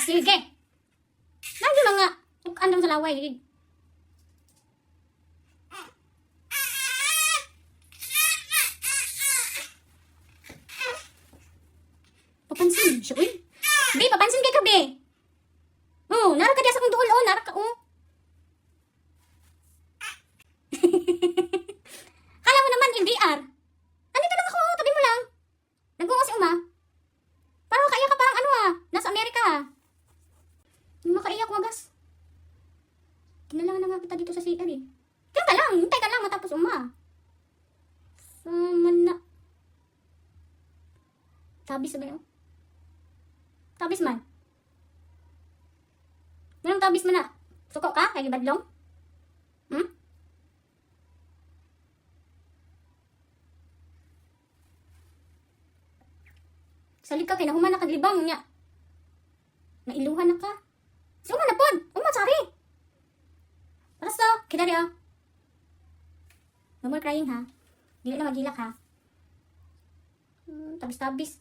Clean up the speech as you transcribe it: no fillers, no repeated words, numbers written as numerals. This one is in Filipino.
sige. Nandiyo lang nga. Andang sa laway. Papansin siya, uy. Be, papansin kay ka, be. Oh, nara ka diya sa kong duol, oh. Nara ka, oh. Kala mo naman, LDR. Nandito lang ako, oh. Tabi mo lang. Nag-uungo si Uma. Parang makaiyak ka parang ano, ah. Nasa Amerika, ah. Makaiyak, wagas. Kinalangan na nga kita dito sa CR, eh. Diyan ka lang, hintay ka lang matapos Uma. Sama na. Tabis ba yun? Tabis man. Ganun tabis man na. Suko ka? Kaya gibadlong? Hmm? Salig ka, kinahuman na kaglibang niya. Nailuhan na ka. Si Uma na pod. Uma, sorry. Aras to, kinari oh. No more crying ha. Dili na magilak ha. Tabis-tabis.